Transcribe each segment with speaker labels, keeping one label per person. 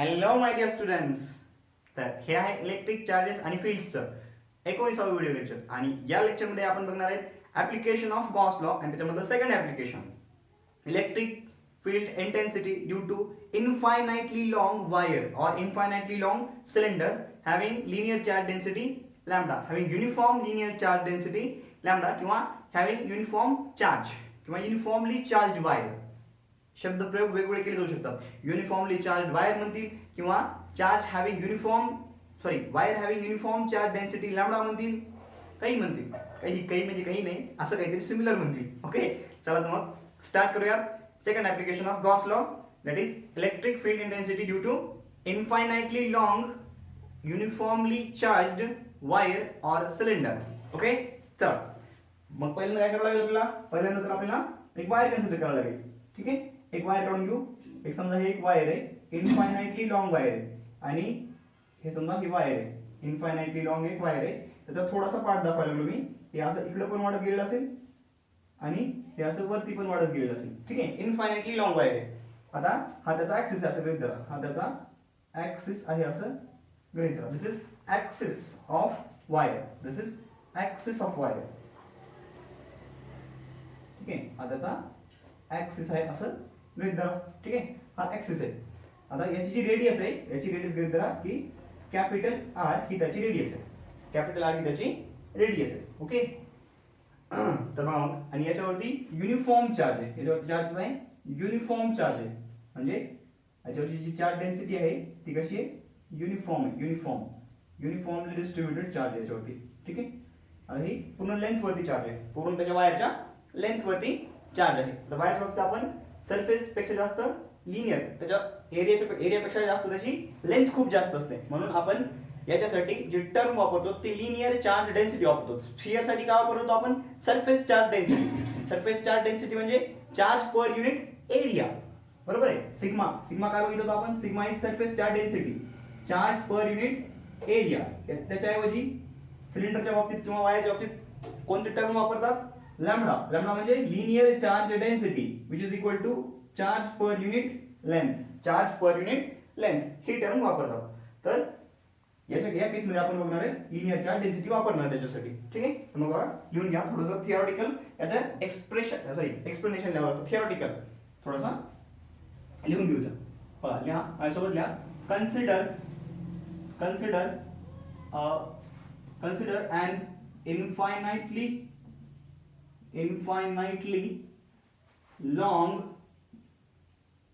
Speaker 1: Hello my dear students. तर हे आहे इलेक्ट्रिक चार्जेस आणि फील्ड्सचं 19वा व्हिडिओ लेक्चर. आणि या लेक्चरमध्ये आपण बघणार आहेत ॲप्लिकेशन ऑफ गॉस लॉ आणि त्याच्यामधलं second application electric field intensity due to infinitely long wire or infinitely long cylinder having linear charge density lambda, having uniform linear charge density lambda किंवा having uniform charge किंवा uniformly charged wire. शब्द प्रयोग वेगवेगळे केले जाऊ शकतात. Uniformly charge wire म्हणतील किंवा charge having wire having uniform charge density lambda म्हणतील, काही म्हणतील, काही म्हणजे काही नाही, असं काहीतरी सिमिलर म्हणतील. ओके, चला तर मग स्टार्ट करूया. Second application of Gauss law, that is electric field intensity due to infinitely long uniformly charged wire or cylinder. Okay, चल मग पहिल्यांदा काय करावं लागेल आपल्याला? पहिल्यांदा तर आपल्याला एक वायर कन्सिडर करावं लागेल. ठीक आहे, एक वायर काढून घेऊ. एक समजा हे एक वायर आहे, इनफायनाइटली लॉंग वायर आहे, आणि हे समजा ही वायर आहे, इनफायनाइटली लॉंग एक वायर आहे. त्याचा थोडासा पार्ट दाखवायला लागलो मी. हे असं इकडे पण वाढत गेलेलं असेल आणि हे असं वरती पण वाढत गेलेलं असेल. ठीक आहे, इनफायनाइटली लॉंग वायर आहे. आता हा त्याचा ऍक्सिस आहे असं गृहीत धरा. हा त्याचा ऍक्सिस आहे असं गृहीत धरा. This is axis of wire. This is axis of wire. ठीक आहे, हा त्याचा ऍक्सिस आहे असं गृहीत धरा. ठीक आहे, हा ऍक्सिस आहे. आता याची जी रेडियस आहे, याची रेडियस गृहीत धरा की कॅपिटल आर ही त्याची रेडियस आहे. कॅपिटल आर ही त्याची रेडियस आहे. ओके, तर मग आणि याच्यावरती युनिफॉर्म चार्ज आहे. याच्यावरती चार्ज आहे युनिफॉर्म चार्ज आहे. म्हणजे याच्यावरची जी चार्ज डेन्सिटी आहे ती कशी आहे? युनिफॉर्म आहे. युनिफॉर्मली डिस्ट्रीब्युटेड चार्ज आहे याच्यावरती. ठीक आहे, आणि ही पूर्ण लेंथ वरती चार्ज आहे. पूर्ण त्याच्या वायरच्या लेंथ वरती चार्ज आहे. तर वायरच्या बाबतीत आपण सरफेस पेक्षा जास्त लिनियर, त्याच्या एरियापेक्षा जास्त त्याची लेंथ खूप जास्त असते. म्हणून आपण याच्यासाठी जी टर्म वापरतो ती लिनियर चार्ज डेन्सिटी वापरतो. स्फियर साठी काय वापरतो आपण? Surface charge density. Surface charge density म्हणजे चार्ज पर युनिट एरिया. बरोबर आहे. सिग्मा काय बघितलं होतं आपण? Sigma is surface charge density, charge per unit area. त्याच्याऐवजी सिलेंडरच्या बाबतीत किंवा वायरच्या बाबतीत कोणती टर्म वापरतात? लॅम्बडा म्हणजे linear charge density which is equal to charge per unit length. Charge per unit length ही टर्म वापरतात. तर या केस मध्ये आपण बघणार आहे लिनियर चार्ज डेन्सिटी वापरणार त्याच्यासाठी. ठीक आहे, मग बघा लिहून घ्या. थोडंसं थिअरॉटिकल याचं एक्सप्लेनेशन लेवल थिअरॉटिकल थोडासा लिहून घेऊ. बघा, लिहा माझ्यासोबत लिहा. Consider an infinitely long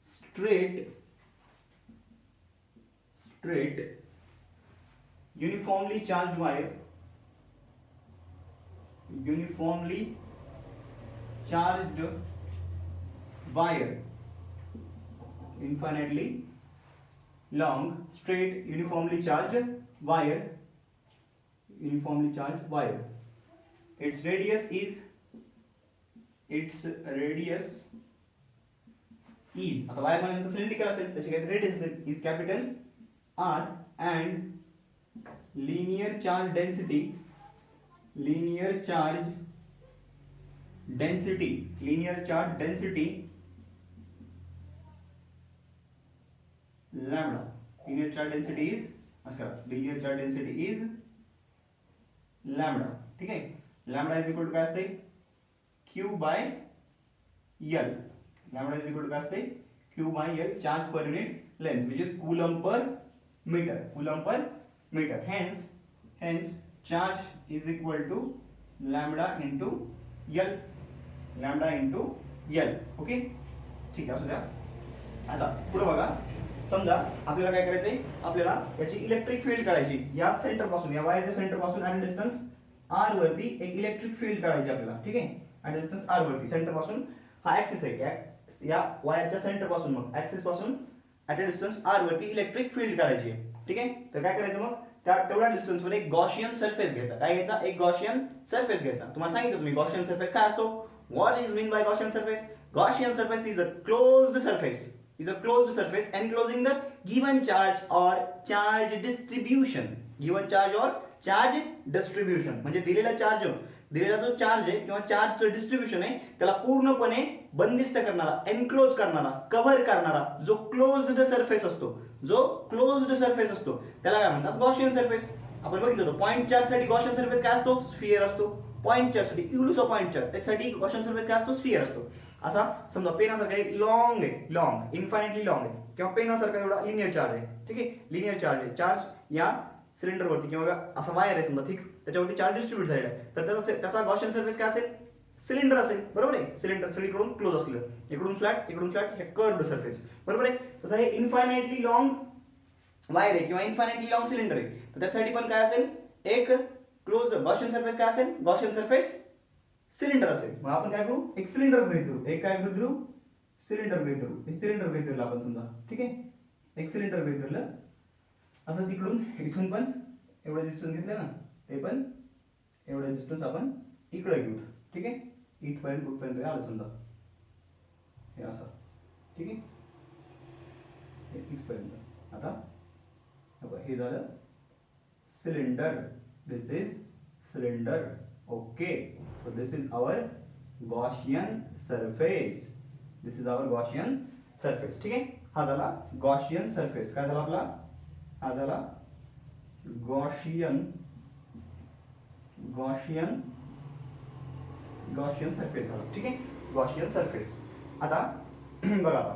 Speaker 1: straight uniformly charged wire, infinitely long straight uniformly charged wire. Its radius is आता वायर म्हणजे सिलेंड्रिकल असेल, त्याची काही रेडियस असेल, is capital R and linear charge density lambda. Linear charge density is lambda. ठीक आहे, lambda is equal to काय असते? Q by L. Lambda is equal to काय असते? Q by L, charge per unit length, which is coulomb per meter. Hence charge is equal to lambda into L. Okay, ठीक आहे, असू द्या. आता पुढे बघा. समजा आपल्याला काय करायचंय? आपल्याला याची इलेक्ट्रिक फील्ड काढायची. या सेंटर पासून, या वायरच्या सेंटर पासून ॲट डिस्टन्स r वरती एक इलेक्ट्रिक फील्ड काढायची आपल्याला. ठीक आहे, ॲट डिस्टन्स r वरती सेंटर पासून हा ऍक्सिस आहे, या वायरच्या सेंटर पासून मग ऍक्सिस पासून ॲट अ डिस्टन्स r वरती इलेक्ट्रिक फील्ड काढायची आहे. ठीक आहे, तर काय करायचं मग? त्या तेवढ्या डिस्टन्स वर एक गॉशियन सरफेस घ्यायचा. काय घ्यायचा? एक गॉशियन सरफेस घ्यायचा. तुम्हाला सांगितलं तुम्ही गॉशियन सरफेस काय असतो? What is mean by Gaussian surface? Gaussian surface is a closed surface enclosing the given charge or charge distribution. म्हणजे दिलेला चार्ज दिलेला जो चार्ज आहे किंवा चार्जचं डिस्ट्रीब्युशन आहे त्याला पूर्णपणे बंदिस्त करणारा, एनक्लोज करणारा, कव्हर करणारा जो क्लोज्ड सरफेस असतो, त्याला काय म्हणतात? Gaussian surface. आपण बघितलं होतं पॉइंट चार्ज साठी गॉसियन सरफेस काय असतो? स्फिअर असतो. पॉइंट चार्ज साठी, युलुसो पॉइंट चार्ज, त्यासाठी गॉसियन सरफेस काय असतो? स्फिअर असतो. असा समजा पेनासारखा एक लॉंग आहे, लॉंग, इन्फायनाइटली लॉंग आहे, किंवा पेनासारखा एवढा लिनियर चार्ज आहे. ठीक आहे, लिनियर चार्ज आहे. चार्ज या सिलेंडरवरती किंवा असा वायर आहे समजा, ठीक, त्याच्यावरती चार्ज डिस्ट्रीब्यूट झालेला आहे, तर त्याचा गॉसियन सरफेस काय असेल? सिलेंडर असेल. बरोबर आहे, सिलेंडर सगळीकडून क्लोज असलं, इकडून फ्लॅट, इकडून फ्लॅट, हे कर्व्ड सरफेस. बरोबर आहे. तसं हे इन्फायनाइटली लॉंग वायर आहे किंवा इन्फायनाइटली लॉंग सिलेंडर आहे, तर त्यासाठी पण काय असेल? एक क्लोज गॉसियन सरफेस. काय असेल? गॉसियन सरफेस सिलेंडर असेल. मग आपण काय करू? एक सिलेंडर गृहीत धरू. एक काय गृहीत धरू? सिलेंडर गृहीत धरू. हे सिलेंडर गृहीत धरलं आपण समजा. ठीक आहे, एक सिलेंडर गृहीत धरलं. असं तिकडून इथून पण एवढं डिस्टन्स घेतलं ना, ते पण एवढं डिस्टन्स आपण इकडे घेऊ. ठीक आहे, इथपर्यंत कुठपर्यंत आलं समजा, हे असं. ठीक आहे, हे इथपर्यंत. आता हे झालं cylinder. This is cylinder. Okay, so this is our Gaussian surface. This is our Gaussian surface. ठीक आहे, हा झाला Gaussian surface. काय झाला आपला? हा झाला Gaussian surface झाला. ठीक आहे, Gaussian surface. आता बघा, आता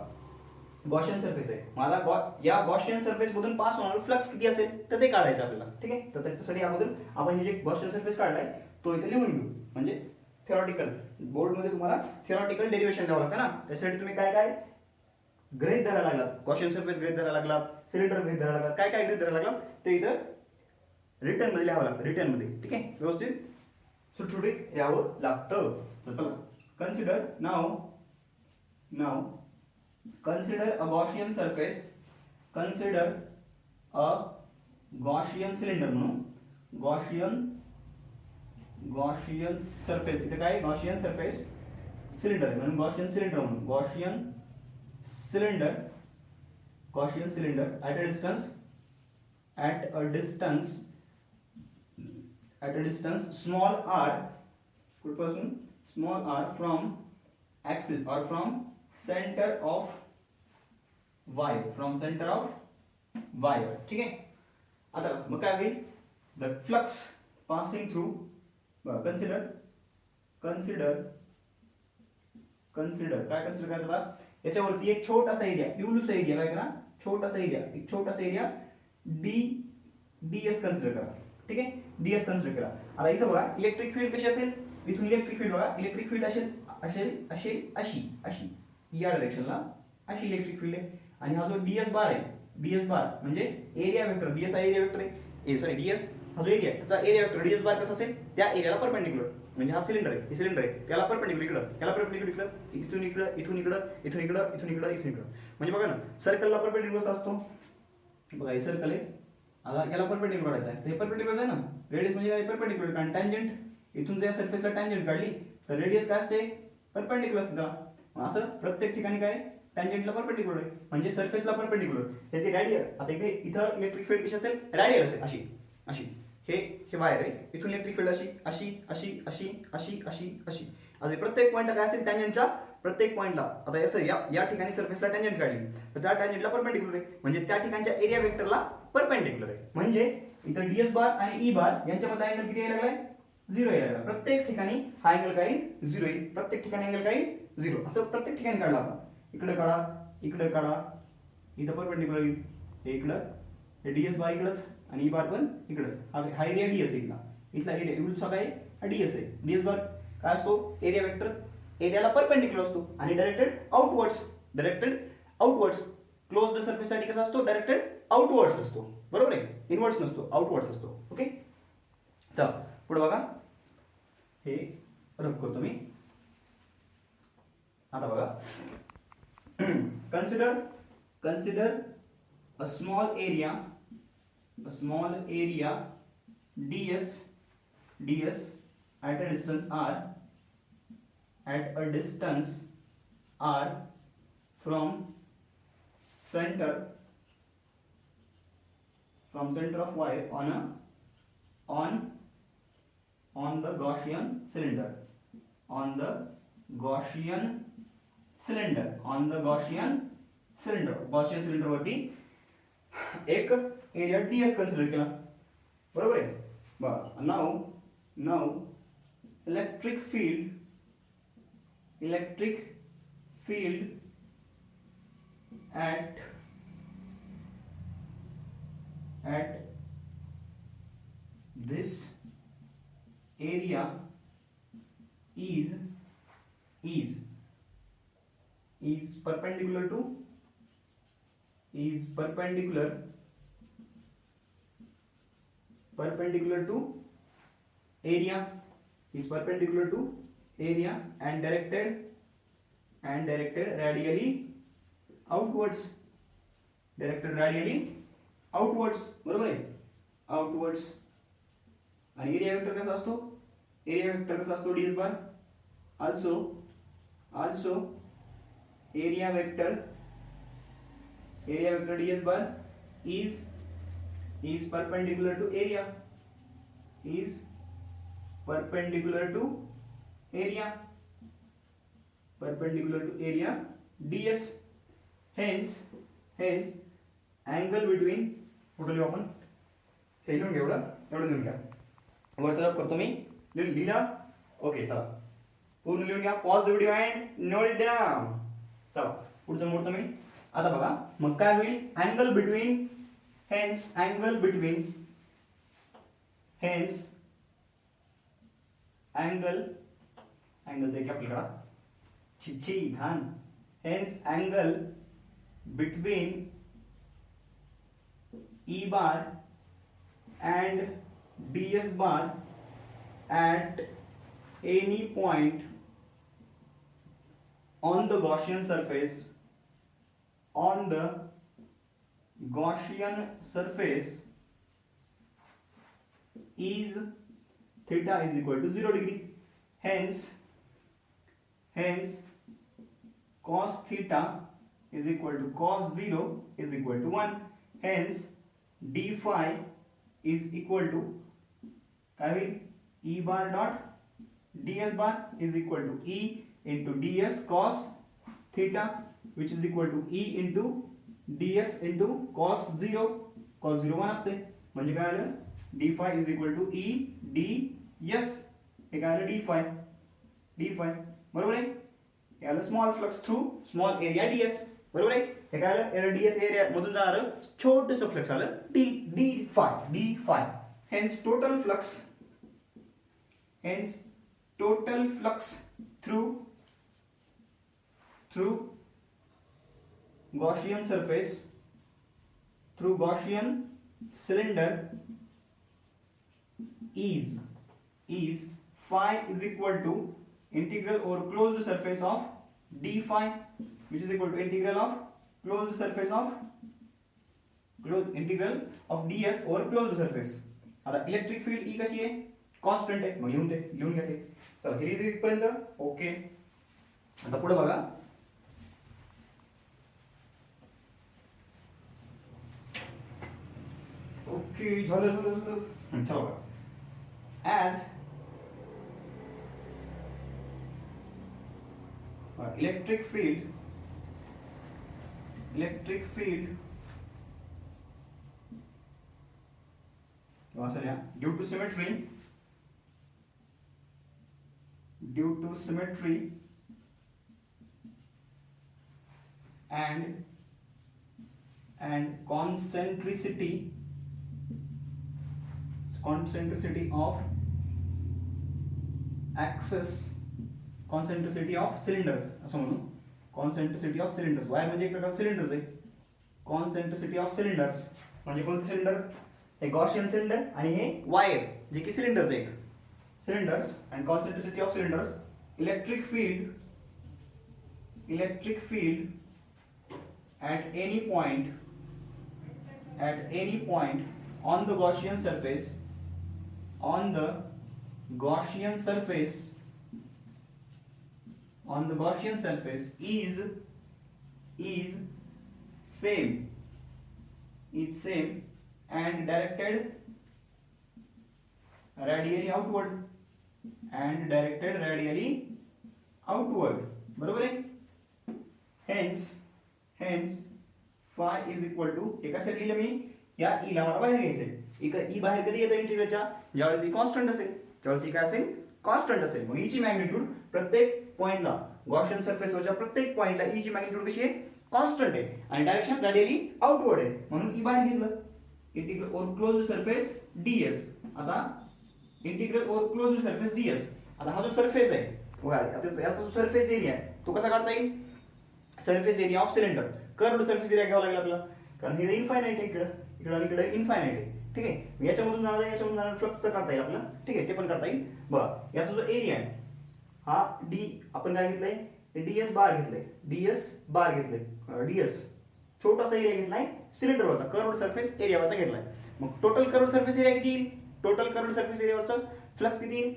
Speaker 1: गॉसियन सरफेस आहे. मला या गॉसियन सरफेस मधून पास होणारा फ्लक्स किती असेल तर ते काढायचं आपल्याला. ठीक आहे, तर त्याच्यासाठी अगोदर आपण हे जे गॉसियन सरफेस काढलाय तो इथे लिहून घेऊ. म्हणजे थिओरिटिकल बोर्ड मध्ये तुम्हाला थिओरिटिकल डेरिव्हेशन द्यावं लागतं ना, त्यासाठी तुम्ही काय काय गृहीत धरायला लागलात? गॉसियन सरफेस गृहीत धरायला लागलात, सिलेंडर गृहीत धरायला लागलात, काय काय गृहीत धरायला लागलात ते इथं रिटर्न मध्ये लिहावं लागतं. रिटर्न मध्ये. ठीक आहे, व्यवस्थित सुटसुटीत यावं लागतं. तर चला, consider now consider a Gaussian surface. Consider a Gaussian cylinder म्हणून Gaussian surface. इथे काय? Gaussian surface cylinder आहे म्हणून Gaussian cylinder म्हणून Gaussian cylinder at a distance small r, कुठपासून? small r from axis or from center of wire. ठीक आहे, आता मग काय होईल? the flux passing through, consider काय कन्सिडर करायचं? याच्यावरती एक छोटासा एरिया, युलुस एरिया, काय करा? एक छोटासा एरिया ds कन्सिडर करा. ठीक आहे, ds कन्सिडर करा. आता इथं बघा इलेक्ट्रिक फील्ड कशी असेल? इथून इलेक्ट्रिक फील्ड बघा, इलेक्ट्रिक फील्ड अशी या डायरेक्शनला अशी इलेक्ट्रिक फील्ड आहे. आणि हा जो ds बार आहे, ds बार म्हणजे एरिया वेक्टर. ds हा एरिया वेक्टर आहे, सॉरी ds हा जो एरिया त्याचा एरिया वेक्टर. ds बार कसा असेल? त्या एरियाला परपेंडिक्युलर. म्हणजे हा सिलेंडर आहे, हे सिलेंडर आहे, त्याला परपेंडिक्युलर इकडं, त्याला परपेंडिक्युलर इकडं, इथून इकडं. म्हणजे बघा ना, सर्कलला परपेंडिक्युलर असतो. बघा हे सर्कल आहे, आता याला परपेंडिक्युलर काढायचं आहे. ते परपेंडिक्युलर आहे ना, रेडियस म्हणजे परपेंडिक्युलर. कारण टँजंट इथून जर सरफेसला टँजंट काढली तर रेडियस काय असते? परपेंडिक्युलर असते त्याला. असं प्रत्येक ठिकाणी काय? टँजंटला परपेंडिक्युलर आहे म्हणजे सरफेसला परपेंडिक्युलर. त्याची रॅडियल, आता इथे इथं इलेक्ट्रिक फील्ड कशी असेल? रॅडियल असेल, अशी. हे वायर आहे, इथून इलेक्ट्रिक फील्ड अशी. आता प्रत्येक पॉइंटला काय असेल? टँजंटच्या प्रत्येक पॉइंटला. आता असं या ठिकाणी सरफेसला टँजंट काढली तर त्या टँजंटला परपेंडिक्युलर आहे, म्हणजे त्या ठिकाणच्या एरिया वेक्टरला परपेंडिक्युलर आहे. म्हणजे इथं ds बार आणि e बार यांच्यामध्ये अँगल किती यायला लागलाय? 0 यायला लागला. प्रत्येक ठिकाणी हा अँगल काय? 0 येईल. प्रत्येक ठिकाणी अँगल काय? 0. असं प्रत्येक ठिकाणी काढला आपण. इकडे काढा, इथं परपेंडिक्युलर येईल. हे इकडं, हे ds बार इकडंच आणि e बार पण इकडंच. हा एरिया ds इथला एरिया इकडचा काय? हा ds आहे. ds बार काय असतो? Area vector. एरियाला परपेंडिक्युलर असतो आणि डायरेक्टेड आउटवर्ड्स. क्लोज्ड सरफेस साठी कसा असतो? डायरेक्टेड आउटवर्ड्स असतो. बरोबर आहे, इनवर्ड्स नसतो, आउटवर्ड्स असतो. ओके, चला पुढे बघा. हे रफ करतो मी. आता बघा, consider a small area ds at a distance r from center of wire on on the Gaussian cylinder, on the Gaussian cylinder, on the Gaussian cylinder. Gaussian cylinder वरती एक एरिया ds कन्सिडर केला, बरोबर आहे. बरं, now electric field at this area is perpendicular to area and directed radially outwards, बरोबर आहे, outwards. आणि area vector कसा असतो, ds bar. also area vector ds bar is perpendicular to area, ds. hence angle between, कुठे लिहू आपण, हे लिहून घ्या, एवढं लिहून घ्या. वर तरफ करतो मी, लिहिला. ओके, चला पूर्ण लिहून घ्या. Pause the video and note it down. चला पुढचं मोडतो मी. आता बघा मग काय होईल, अँगल बिटवीन, hence angle एक आपल्याकडे छी धान. hence angle between E bar and ds bar at any point on the Gaussian surface is theta is equal to 0 degree. hence cos theta is equal to cos 0 is equal to 1. hence d phi is equal to काय होईल, E bar dot ds bar is equal to E into ds cos theta, which is equal to E into ds into cos 0. cos 0 1 असते, म्हणजे काय आलं, d phi is equal to E ds. हे काय आलं, d phi, बरोबर आहे. हे आलं small flux through small area ds, बरोबर आहे. हे काय आलं, ds एरिया मधून जाणारं छोटंसं फ्लक्स आलं d phi. hence total flux through Gaussian surface, through Gaussian cylinder is phi is equal to integral over closed surface of d phi, which is equal to integral of closed surface of ds over closed surface. आता electric field E कशी आहे, constant आहे, मग लिहून घ्या ते. चला हे इथपर्यंत ओके. आता पुढे बघा, ओके झालं. चला बघा, as electric field due to symmetry and concentricity of axis, concentricity of cylinders असं म्हणू. concentricity of cylinders, वायर म्हणजे एक प्रकार सिलेंडर्स आहे. concentricity of cylinders म्हणजे कोणते सिलेंडर, हे गॉसियन सिलेंडर आणि हे वायर जे की सिलेंडर्स आहेत. cylinders and concentricity of cylinders. electric field at any point on the Gaussian surface is same and directed radially outward. And directed radially outward. बरोबर आहे. Hence phi is equal to, हे कसं लिहिलं मी, या ईला मला बाहेर घ्यायचंय. ई बाहेर कधी येतं इंटिग्रलच्या, ज्यावेळेस ई कॉन्स्टंट असेल, ज्यावेळेस ई काय असेल, कॉन्स्टंट असेल. मग ईची मॅग्निट्यूड प्रत्येक पॉइंटला, गॉसियन सरफेसवरच्या प्रत्येक पॉइंटला ईची मॅग्निट्यूड कशी आहे, कॉन्स्टंट आहे आणि डायरेक्शन रॅडियली आउटवर्ड आहे, म्हणून ई बाहेर घेतलं. Integral over closed surface d s. आता integral over closed surface d s. आता हा जो सरफेस आहे बघा, याचा जो सरफेस एरिया आहे तो कसा काढता येईल, surface area of cylinder. Curved surface area घ्यावा लागेल आपल्याला, कारण हे इन्फायनाइट आहे, इकडं आणि इकडे इन्फायनाइट आहे. ठीक आहे. याच्यामधून जाणारा फ्लक्स तर काढता येईल आपल्याला. ठीक आहे, ते पण करता येईल. बघा याचा जो एरिया आहे हा डी, आपण काय घेतलंय, डीएस बार घेतलंय, डीएस छोटासा एरिया घेतलाय सिलेंडरवरचा, कर्व्ड सरफेस एरियावरचा घेतलाय. मग टोटल कर्व्ड सरफेस एरिया किती येईल, टोटल कर्व्ड सरफेस एरियावरचा फ्लक्स किती येईल,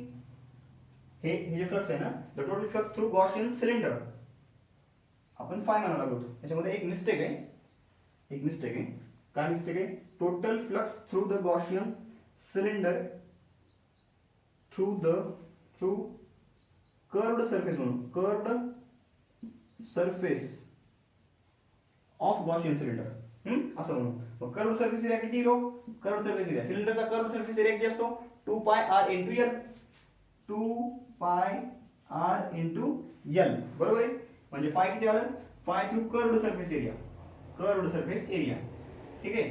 Speaker 1: हे जे फ्लक्स आहे ना, the total flux through Gaussian cylinder आपण फाय म्हणायला लागलो. त्याच्यामध्ये एक मिस्टेक आहे. काय मिस्टेक आहे, total flux through the Gaussian cylinder through curved surface, म्हणून curved surface of Gaussian cylinder असं म्हणून. मग कर्व्ड सरफेस एरिया किती येतो, कर्व्ड सरफेस एरिया सिलेंडरचा कर्व्ड सरफेस एरिया किती असतो, 2 पाय आर इंटू एल, 2 पाय आर इंटू एल. बरोबर आहे. म्हणजे फाय किती आलं, five through curved surface area. ठीक आहे,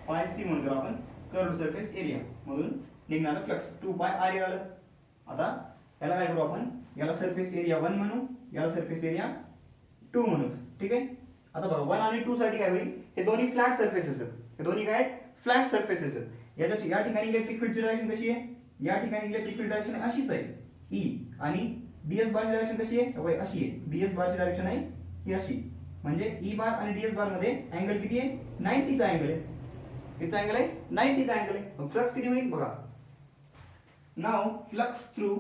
Speaker 1: फाय सी म्हणतो आपण, कर्व्ड सरफेस एरिया मधून निघणारं फ्लक्स 2 पाय आर आलं. आता याला काय करू आपण, याला सरफेस एरिया 1 म्हणू, याला सरफेस एरिया 2 म्हणू. ठीक आहे. आता बघा 1 आणि 2 साठी काय होईल, हे दोन्ही फ्लॅट सरफेसेस आहेत, हे दोन्ही काय फ्लॅट सरफेसेस आहेत. याच्याची या ठिकाणी इलेक्ट्रिक फील्डची डायरेक्शन कशी आहे, या ठिकाणी इलेक्ट्रिक फील्ड डायरेक्शन अशीच आहे ई, आणि डीएस बारची डायरेक्शन कशी आहे, अशी आहे. डीएस बारची डायरेक्शन आहे ही अशी, म्हणजे ई बार आणि डीएस बार मध्ये अँगल किती आहे, 90 चा अँगल आहे. कितीचा अँगल आहे, 90 चा अँगल आहे. मग फ्लक्स किती होईल बघा. Now flux through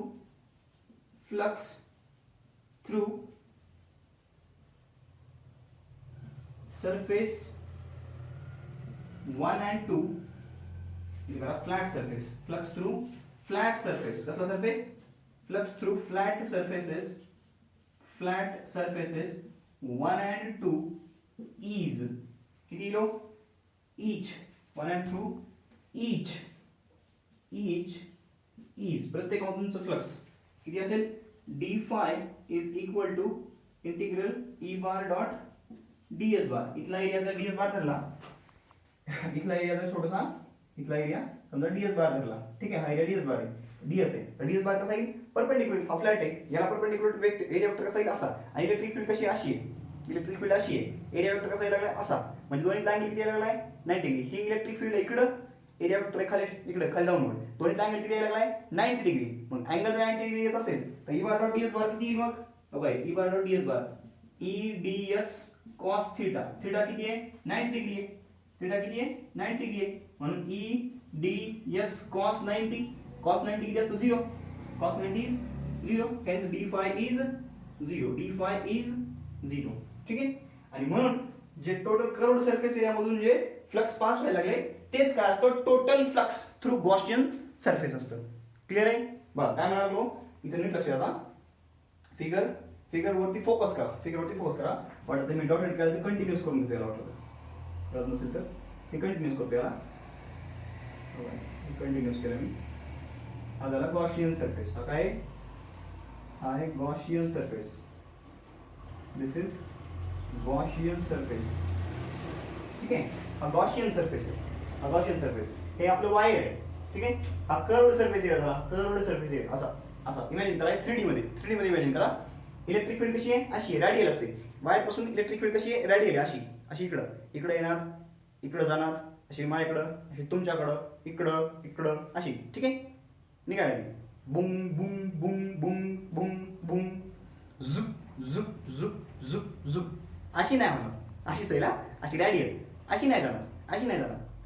Speaker 1: surface 1 and 2 is a flat surface. Flux through flat surface. कसला surface? Flux through flat surfaces 1 and 2 is किती लो? each 1 and 2 each is प्रत्येकामधूनचं फ्लक्स किती असेल, d phi is equal to integral e bar dot ds bar. इथला area जर ds bar धरला, इथला एरिया जर छोटासा, इथला एरिया समजा ds bar धरला. ठीक आहे, हा एरिया ds bar आहे, ds आहे. तर ds bar कसा येईल, परपेंडिक्युलर, हा फ्लॅट आहे, याला परपेंडिक्युलर एरिया वेक्टर कसा येईल असा, आणि इलेक्ट्रिक फील्ड कशी अशी आहे, इलेक्ट्रिक फील्ड अशी आहे, एरिया वेक्टर कसा यायला लागला असा, म्हणजे दोन्ही अँगल किती यायला लागलाय, 90 डिग्री. ही इलेक्ट्रिक फील्ड इकडं, एरिया वेक्टर खाली इकडे खाली जाऊन वर, दोन्ही अँगल किती यायला लागलाय, 90 डिग्री. मग अँगल जर 90 डिग्री येत असेल तर e बार डॉट ds बार किती येईल, मग बघा e बार डॉट ds बार e ds cos theta, theta किती आहे, 90 डिग्री आहे, थीटा किती आहे, 90 डिग्री आहे. म्हणून e ds cos 90, cos 90 किती असतो, 0, cos 90 is 0, hence d phi is 0. ठीक आहे. आणि म्हणून जे टोटल कर्व्ड सरफेस एरिया मधून जे फ्लक्स पास व्हायला लागले तेच काय असतं, total flux through Gaussian surface असतं. क्लिअर आहे. बघा काय म्हणालो, इथे नीट लक्ष द्या. फिगर वरती फोकस करा. वाटत मी डॉटेड केलं तर कंटिन्यूस करून घेतो, याला वाटलं कळत नसेल तर हे कंटिन्यूस करतो. याला कंटिन्यूस केलं मी. हा झाला गॉसियन सरफेस. हा काय आहे, Gaussian surface. This is Gaussian surface. ठीक आहे, हा गॉसियन सरफेस आहे, हा गॉसियन सरफेस. हे आपलं वायर आहे. ठीक आहे. हा कर्व्ड सरफेस एरिया झाला, कर्व्ड सरफेस एरिया असा इमॅजिन करा. 3D मध्ये इमॅजिन करा. इलेक्ट्रिक फील्ड कशी आहे, अशी रॅडियल असते. वायर पासून इलेक्ट्रिक फील्ड कशी आहे, रॅडियल आहे, अशी इकडे येणार, इकडे जाणार, अशी माझ्याकडं, अशी तुमच्याकडं, इकडं अशी. ठीक आहे. निघाली बुम बुम बुम बुम बुम बुम झुप झुप झुप झुप झुप. अशी नाही होणार, अशी सैला, अशी रॅडियल, अशी नाही जाणार,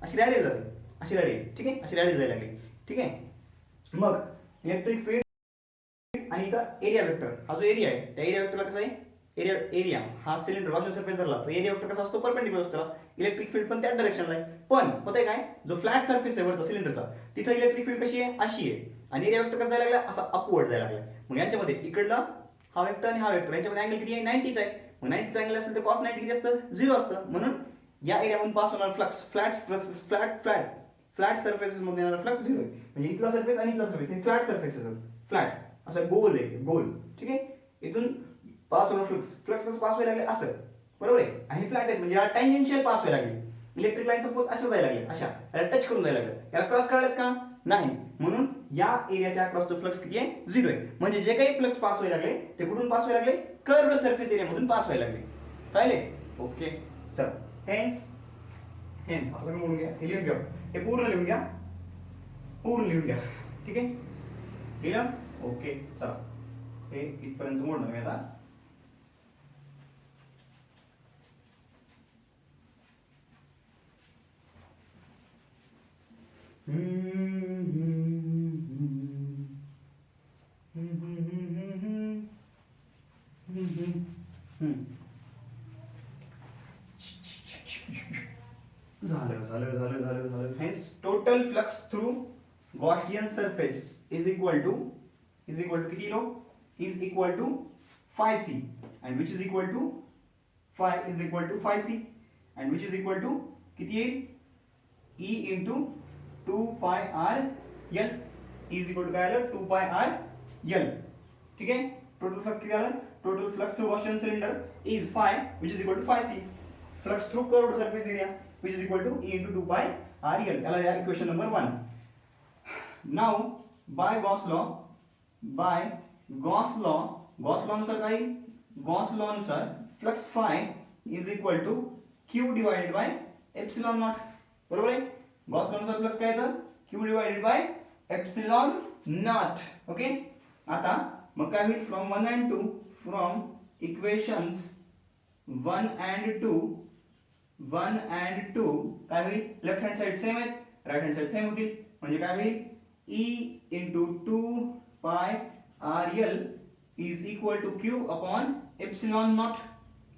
Speaker 1: अशी रॅडियल जाते, अशी रॅडियल. ठीक आहे, अशी रॅडियल जायला लागली. ठीक आहे. मग इलेक्ट्रिक फील्ड आणि इथं एरिया वेक्टर, हा जो एरिया आहे त्या एरिया वेक्टरला कसं आहे, एरिया हा सिलेंडर गॉसियन सरफेस धरला तर एरिया वेक्टर कसा असतो, परपेंडिक्युलर असतो. इलेक्ट्रिक फील्ड पण त्याच डायरेक्शनला आहे. पण होतंय काय, जो फ्लॅट सरफेस आहे वरचा सिलेंडरचा तिथं इलेक्ट्रिक फील्ड कशी आहे, अशी आहे. आणि एरिया वेक्टर कसं जायला लागला, असा अपवर्ड जायला लागला. मग यांच्यामध्ये इकडला हा वेक्टर आणि हा वेक्टर यांच्यामध्ये अँगल किती आहे, 90 आहे. मग 90 अँगल असेल तर cos 90 किती असतं, 0 असतं. म्हणून या एरियामधून पास होणार फ्लक्स फ्लॅट सरफेसेस मध्ये येणारा फ्लक्स 0 आहे. म्हणजे इथला सरफेस आणि इथला सरफेस हे फ्लॅट सरफेसेस आहेत. फ्लॅट असा गोल आहे, गोल. ठीक आहे. इथून पास होणार फ्लक्स कसं पास व्हायला लागले, असं. बरोबर आहे. आणि फ्लॅट आहे म्हणजे टँजेन्शियल पास व्हायला लागले. इलेक्ट्रिक लाईन सपोज असं जायला लागले, अशा याला टच करून जायला लागलं. याला क्रॉस करायला का नाही, म्हणून या एरियाच्या अक्रॉसचा फ्लक्स किती आहे, 0 आहे. म्हणजे जे काही फ्लक्स पास व्हायला लागले ते कुठून पास व्हायला लागले, कर्व्ड सरफेस एरिया मधून पास व्हायला लागले. राहिले. Okay sir. हेन्स आता तुम्ही मोडून घ्या, हे लिहून घ्या, हे पूर्ण लिहून घ्या, पूर्ण लिहून घ्या. ठीक आहे, लिहिलं. ओके चला, हे इथपर्यंत मोडणार मी आता. झालं. Hence total flux through Gaussian surface is equal to किती low, is equal to phi c, and which is equal to phi c, and which is equal to किती येईल, E into 2 pi r l is equal to काय आलं, 2 pi r l. ठीक आहे. Total flux किती आलं, total flux through Gaussian cylinder is phi which is equal to phi c, flux through curved surface area which is equal to E into 2 pi r l. याला या equation number 1. now by Gauss law नुसार काय, Gauss law नुसार flux phi is equal to q divided by epsilon naught. बरोबर आहे. Gauss law नुसार flux काय येतं, q divided by epsilon naught. Okay. आता मग काय होईल, from 1 and 2, from equations 1 and 2 काय होईल, लेफ्ट हँड साइड सेम आहे, राईट हँड साइड सेम होतील. म्हणजे काय होईल, E into 2 pi r l is equal to q upon epsilon naught.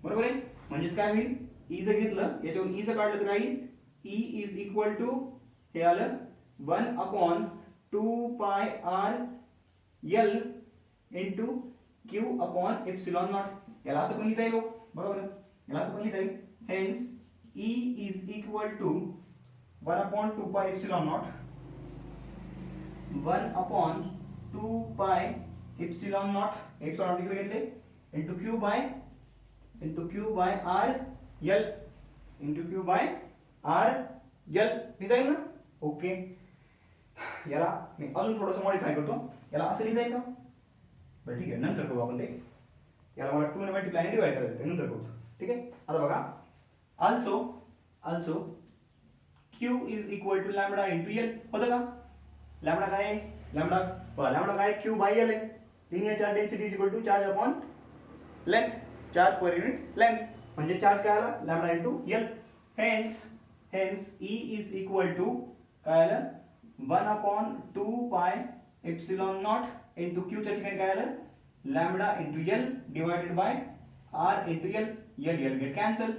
Speaker 1: बरोबर आहे. म्हणजेच काय होईल, E जर घेतलं याच्यावरून E जर काढलं तर काय येईल, E is equal to हे आलं 1 upon 2 pi r l into q upon epsilon naught. याला असं पण लिहिता येईल. बरोबर, याला असं पण लिहिता येईल. hence E is equal to 1 upon 2 pi epsilon naught, 1 upon 2 pi epsilon naught, epsilon naught इकडे घेतले, into q by r l, into q by r l लिहिता येईल ना. ओके. याला मी अजून थोडंसं मॉडिफाय करतो. याला असं लिहिता येईल का, बरं ठीक आहे, नंतर करू आपण ते. याला मला 2 ने मल्टिप्लाय ने डिवाइड करायचं आहे, नंतर करू. ठीक आहे. आता बघा, also q is equal to lambda into l. होतं का, लॅम्बडा काय आहे, लॅम्बडा काय, q by l आहे. Linear charge density is equal to charge upon length, charge per unit length. म्हणजे चार्ज काय आला, lambda into l. hence E is equal to काय आलं, 1 upon 2 pi epsilon naught into q च्या ठिकाणी काय आलं, lambda into l divided by r into l. l get cancel.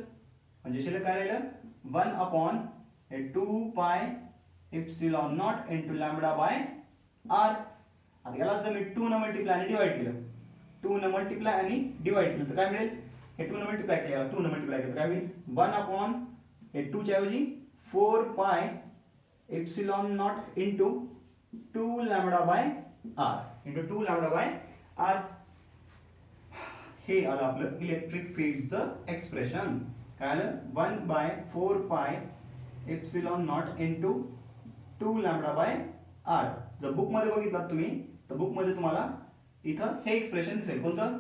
Speaker 1: म्हणजे शिल्लक काय राहिलं, 1 upon 2 pi epsilon naught into lambda by r. आता याला जर मी 2 ने मल्टिप्लाय आणि डिवाइड केलं, 2 ने मल्टिप्लाय आणि डिवाइड केलं तर काय मिळेल, हे 2 ने मल्टिप्लाय केलं, 2 ने मल्टिप्लाय केलं काय होईल, 1 अपॉन हे 2 च्या ऐवजी 4 pi epsilon naught into 2 lambda by r into 2 lambda by r. हे आलं आपलं इलेक्ट्रिक फील्डचं एक्सप्रेशन. काय आलं, 1 by 4 pi epsilon naught into 2 lambda by r. जर बुक मध्ये बघितलात तुम्ही तर बुक मध्ये तुम्हाला इथं हे एक्सप्रेशन दिसेल, कोणतं,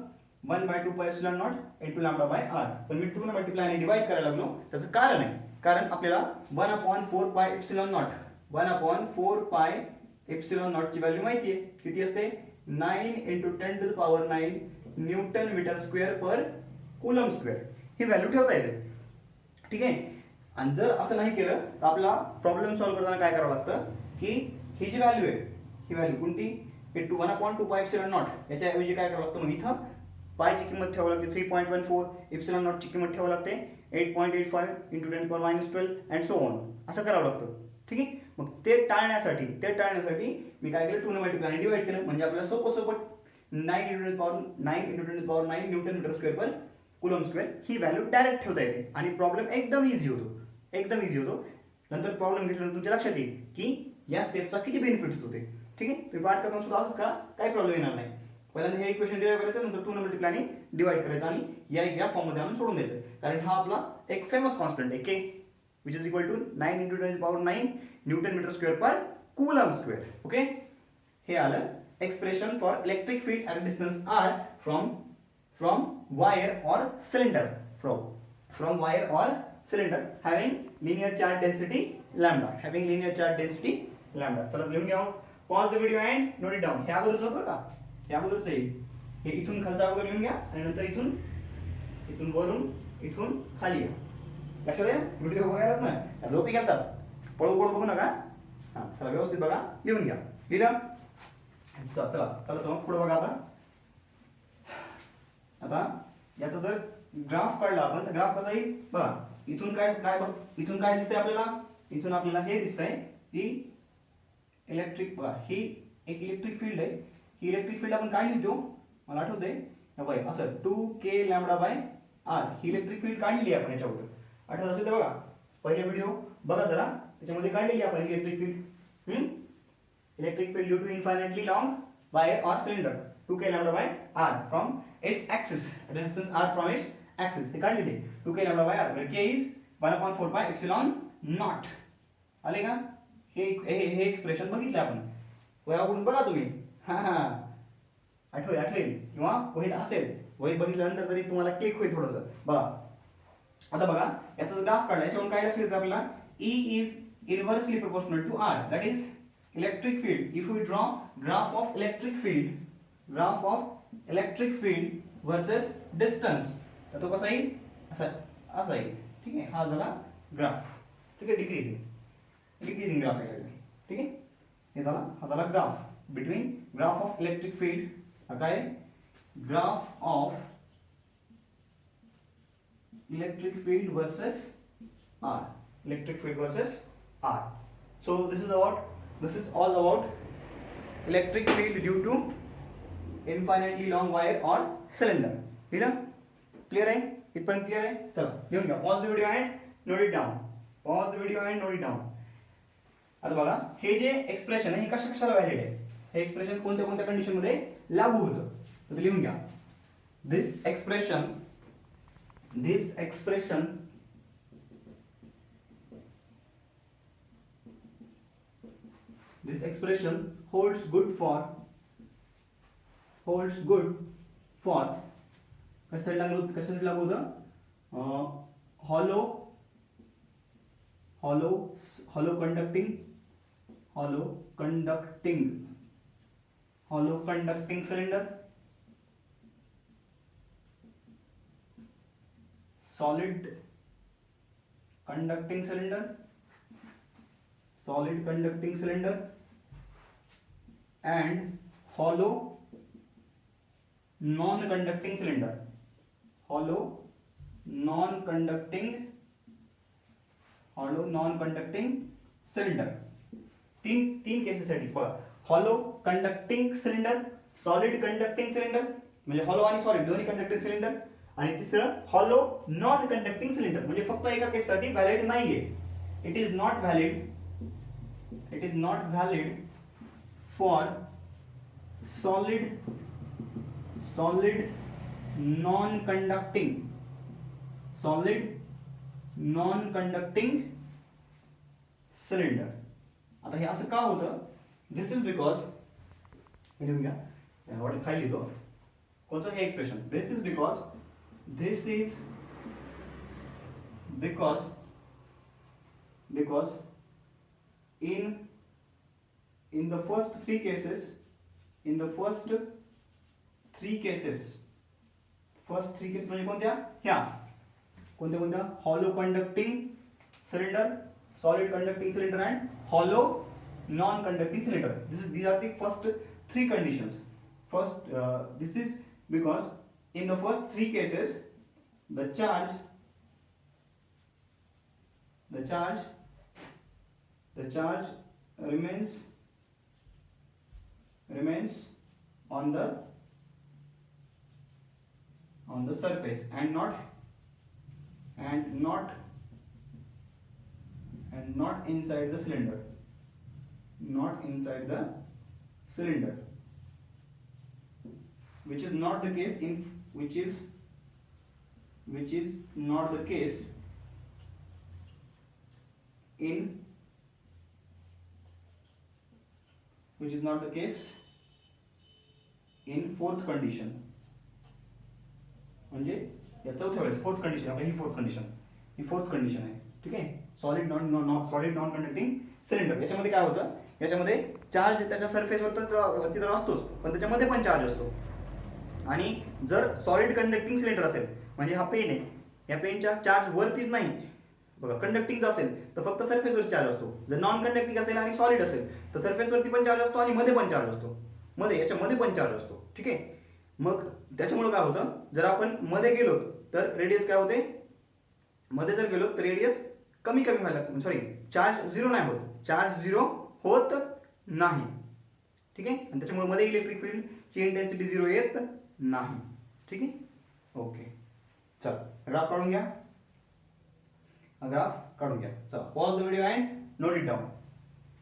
Speaker 1: 1 by 2 pi epsilon naught into lambda by r. पण मी 2 ने मल्टिप्लाय आणि डिवाइड करायला लागलो, त्याचं कारण आहे, कारण आपल्याला 1 upon 4 pi epsilon not 1 upon 4 pi epsilon not ची व्हॅल्यू माहिती आहे, किती असते, 9 into 10 to the power 9 newton metre square per coulomb square. ही व्हॅल्यू ठेवता येते. ठीक आहे. आणि जर असं नाही केलं तर आपला प्रॉब्लेम सॉल्व्ह करताना काय करावं लागतं, की ही जी व्हॅल्यू आहे, ही व्हॅल्यू कोणती, 1 अपॉन 2 पाय एप्सिलॉन नॉट, याच्या ऐवजी काय करावं लागतं, मग इथं पायची किंमत ठेवावी लागते 3.14, इप्सिलॉन नॉटची किंमत ठेवावी लागते 8.85 इंटू 10⁻12 अँड सो ऑन, असं करावं लागतं. ठीक आहे. मग ते टाळण्यासाठी मी काय केलं, 2 ने मल्टिप्लाय आणि डिवाइड केलं, म्हणजे आपल्याला सोपं 9 into 10⁻9 newton metre square per coulomb square ही व्हॅल्यू डायरेक्ट ठेवता येते आणि प्रॉब्लेम एकदम इझी होतो. नंतर प्रॉब्लेम घेतल्यानंतर तुमच्या लक्षात येईल की या स्टेपचा किती बेनिफिट्स होते. ठीक आहे. तुम्ही पाठ करताना सुद्धा असंच करा, काही प्रॉब्लेम येणार नाही. पहिल्यांदा हे इक्वेशन डिराइव्ह करायचं, नंतर 2 ने मल्टिप्लाय आणि डिवाइड करायचं आणि या फॉर्ममध्ये आणून सोडून द्यायचं, कारण हा आपला एक फेमस कॉन्स्टंट आहे k which is equal to 9 into 10⁻9 newton metre square per coulomb square. Okay. हे आलं expression for electric field at distance r from wire or cylinder, from wire or cylinder having linear charge density lambda. चला लिहून घ्या. Pause the video and note it down. हे अगोदरच होतं का, हे अगोदरच आहे. हे इथून खालचा अगोदर लिहून घ्या आणि नंतर इथून वरून इथून खाली या. लक्षात आहे. व्हिडिओ बघायला ना झोपी घालतात, पळू बघू नका. हा चला व्यवस्थित बघा, लिहून घ्या. लिहिलं. चला पुढे बघा. आता याचा जर ग्राफ काढला आपण तर ग्राफ कसा येईल बघा. इथून काय दिसतंय आपल्याला, इथून आपल्याला हे दिसतंय की इलेक्ट्रिक, बघा ही एक इलेक्ट्रिक फील्ड आहे. ही इलेक्ट्रिक फील्ड आपण काय लिहितो, मला आठवतंय बघा असं 2k λ/r ही इलेक्ट्रिक फील्ड काढली आपण याच्यावर. आठवत असेल तर बघा, पहिले व्हिडिओ बघा जरा, त्याच्यामध्ये काढलेली आपण electric field due to infinitely long wire और cylinder 2k λ/r from its axis, distance r from its axis. हे काढलेले 2k λ/r where k is 1/4 pi epsilon naught. आले का. हे एक्सप्रेशन बघितलं आपण वयावरून, बघा तुम्ही. आठवेल किंवा वहीत असेल, वहीत बघितल्यानंतर तरी तुम्हाला क्लिक होईल थोडंसं. बघा आता बघा याचा ग्राफ काढला, याच्यावरून काय लक्षात येतं आपल्याला, E is inversely proportional to R, that is electric field. If we draw graph of electric field versus distance, तर तो कसा येईल, असा येईल. ठीक आहे. हा झाला ग्राफ. ठीक आहे. डिक्रीजिंग ग्राफ आहे. ठीक आहे. हा झाला graph between graph of electric field. हा काय, graph of electric field versus R. So this is all about electric field due to infinitely long wire or cylinder. Clear आहे. इथपर्यंत क्लियर आहे. चला लिहून घ्या. Pause the video and note it down. आता बघा हे जे एक्सप्रेशन आहे हे कशाला व्हॅलिड आहे, हे एक्सप्रेशन कोणत्या कंडिशन मध्ये लागू होतं, तर लिहून घ्या. दिस एक्सप्रेशन holds good for कशासाठी लागू होतं, hollow conducting cylinder, solid conducting cylinder and hollow non-conducting cylinder. तीन केसेससाठी बघा. Hollow conducting cylinder, solid conducting cylinder म्हणजे हॉलो आणि सॉलिड दोन्ही कंडक्टिंग सिलेंडर, आणि तिसरं हॉलो नॉन कंडक्टिंग सिलेंडर म्हणजे फक्त एका केससाठी व्हॅलिड नाहीये. It is not valid for solid non conducting cylinder. आता हे असं का होतं, दिस इज बिकॉज, लिहून घ्या खाली लिहितो कोणतं हे expression, this is because in the first three cases म्हणजे कोणत्या, ह्या कोणत्या, hollow conducting cylinder, solid conducting cylinder and hollow non-conducting cylinder. These are the first three conditions. This is because in the first three cases the charge remains on the surface and not inside the cylinder, which is not the case in fourth condition. म्हणजे या चौथ्या वेळेस fourth condition, आपली ही fourth condition आहे. ठीक आहे. Solid non conducting cylinder. याच्यामध्ये काय होतं, याच्यामध्ये चार्ज त्याच्या सरफेसवर तर असतोच, पण त्याच्यामध्ये पण चार्ज असतो. आणि जर सॉलिड कंडक्टिंग सिलेंडर असेल, म्हणजे हा पेन आहे, या पेनच्या चार्ज वरतीच नाही बघा, कंडक्टिंग असेल तर फक्त सरफेसवर चार्ज असतो. जर नॉन कंडक्टिंग असेल आणि सॉलिड असेल तर सरफेसवरती पण चार्ज असतो आणि मध्ये पण चार्ज असतो, याच्यामध्ये पण चार्ज असतो. ठीक आहे. मग त्याच्यामुळे काय होतं, जर आपण मध्ये गेलो तर रेडियस काय होते, मध्ये जर गेलो तर रेडियस कमी व्हायला, सॉरी चार्ज झिरो नाही होत, होत नाही. ठीक आहे. आणि त्याच्यामुळे मध्ये इलेक्ट्रिक फील्डची इंटेन्सिटी झिरो येत नाही. ठीक आहे. ओके, चल ग्राफ काढून घ्या. चला pause the video and note it down.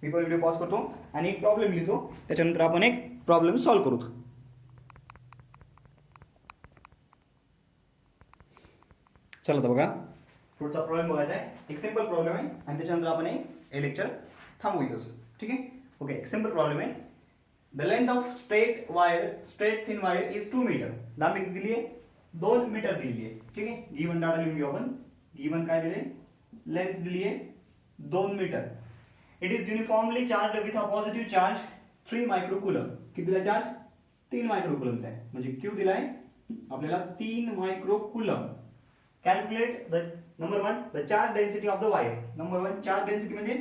Speaker 1: मी पण व्हिडिओ पॉज करतो आणि एक प्रॉब्लेम लिहितो, त्याच्यानंतर आपण एक प्रॉब्लेम सॉल्व्ह करू. चला तर बघा, पुढचा प्रॉब्लेम बघायचा आहे. एक सिंपल प्रॉब्लेम आहे आणि त्याच्यानंतर आपण हे लेक्चर थांबवू इथंच. ठीक आहे. ओके, एक सिंपल प्रॉब्लेम आहे. The length of straight thin wire is 2 metre. लांबी किती दिली आहे, 2 मीटर दिली आहे. ठीक आहे. गिवन डाटा लिहून घेऊ आपण. गिवन काय दिले, लेंथ दिली आहे 2 metre. It is uniformly charge with a positive charge 3 microcoulomb. किती दिला चार्ज, 3 मायक्रोकुलम दिलाय, म्हणजे क्यू दिलाय आपल्याला 3 मायक्रोकुलम. Calculate the number 1 the charge density of the wire. Number 1 charge density म्हणजे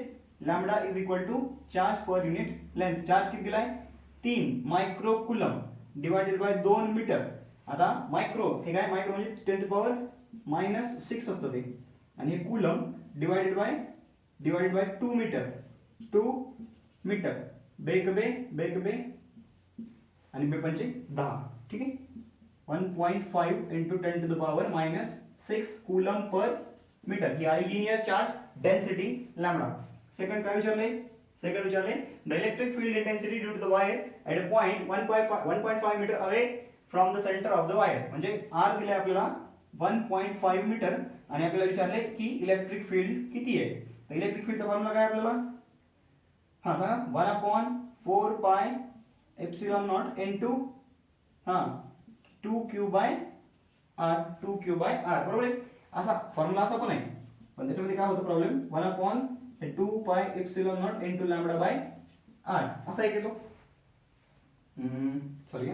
Speaker 1: lambda is equal to charge per unit length. Charge किती दिलाय, 3 मायक्रोकुलम divided by 2 metre. आता मायक्रो हे काय, मायक्रो म्हणजे 10 to power -6 असतं ते, आणि हे coulomb divided by 2 metre. 2 metre बे आणि बे पंचे 10. ठीक आहे. 1.5 into 10 to the power -6 coulomb per metre. ही आहे linear charge density lambda. Second काय विचारले, the electric field intensity due to the wire at a point 1.5 metre away from the centre of the wire. म्हणजे r दिले आपल्याला 1.5 metre आणि आपल्याला विचारले की इलेक्ट्रिक फील्ड किती आहे. तर इलेक्ट्रिक फील्डचा फॉर्म्युला काय आपल्याला, हा सांगा, 1/4 पाय epsilon naught into 2q by r. बरोबर आहे. असा फॉर्म्युला असा पण आहे, पण त्याच्यामध्ये काय होतं problem, 1/2 pi epsilon naught into lambda by r असा एक येतो. Sorry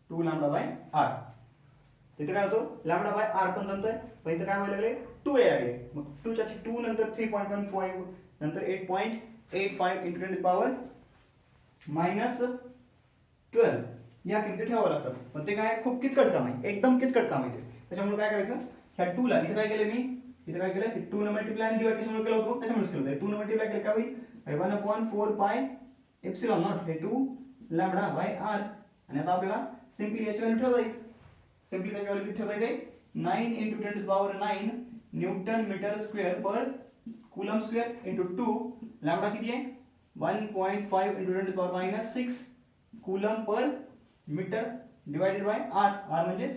Speaker 1: 2 lambda by r. तिथे काय होतो, लॅम्बडा बाय r पण जमतोय, पण इथे काय व्हायला लागले, 2 आहे. मग 2 च्या 2 नंतर 3.15 नंतर 8.85 into 10 to the power -12 या किमती ठेवावं लागतात. पण ते काय खूप किचकट काम आहे, एकदम किचकट काम आहे ते. त्याच्यामुळे काय करायचं, ह्या 2 ला इथे काय केलं मी, 2 न मल्टिप्लाय आणि डिवाइड कशामुळे केलं होतं, त्याच्यामुळे केलं होतं. 2 न मल्टिप्लाय केलं काय होईल, 1/4 पाय एप्सिलॉन नॉट हे 2 लॅम्बडा बाय r. आणि आता आपल्याला सिंपली याची व्हॅल्यू ठेवता येईल. ठेवता येते 9 into 10 to the power 9 newton metre square per coulomb square into 2. Lambda किती आहे, 1.5 into 10 to the power -6 coulomb per metre divided by r. म्हणजे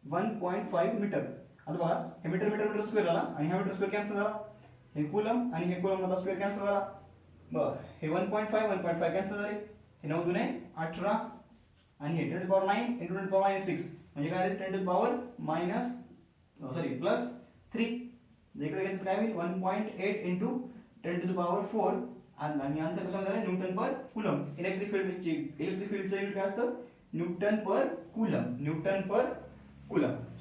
Speaker 1: 1.5 मीटर. आता बघा, हे मीटर स्क्वेअर झाला आणि हा मीटर स्क्वेअर कॅन्सल झाला, हे कूलम आणि हे कूलम मधला स्क्वेअर कॅन्सल झाला. बरं, हे 1.5 कॅन्सल झाले, हे 9 दुने 18 आणि हे 10 to the power 9 into 10 to the power -6 म्हणजे काय, 10 to the power +3. इकडे घेतलं काय होईल, 1.8 into 10 to the power 4 आणि आन्सर कसा झाला, न्यूटन पर कूलम. इलेक्ट्रिक फील्डचं युनिट काय असतं, Newton per coulomb.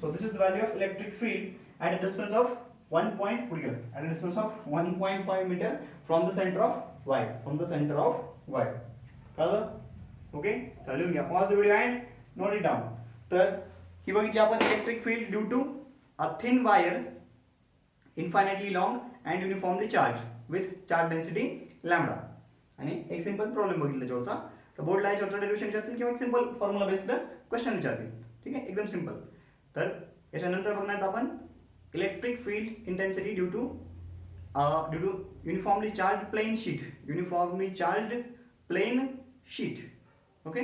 Speaker 1: So this is the value of electric field at a distance of 1.5 meter from the center of wire. कळलं? ओके, चालू घ्या. Pause the video and note it down. तर ही बघितली आपण electric field due to a thin wire infinitely long and uniformly charge with charge density lambda. आणि एक simple problem बघितला त्याच्यावरचा. तर बोर्डला याच्यावरचा डेरिव्हेशन विचारतील किंवा एक सिंपल फॉर्म्युला बेस्ड क्वेश्चन विचारतील. ठीक आहे, एकदम सिंपल. तर याच्यानंतर बघणार आपण electric field intensity due to uniformly charge plane sheet. Uniformly charge plane sheet. Okay,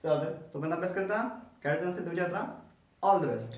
Speaker 1: चला तर तोपर्यंत अभ्यास करता. काय अडचण असेल तर विचारता. All the best.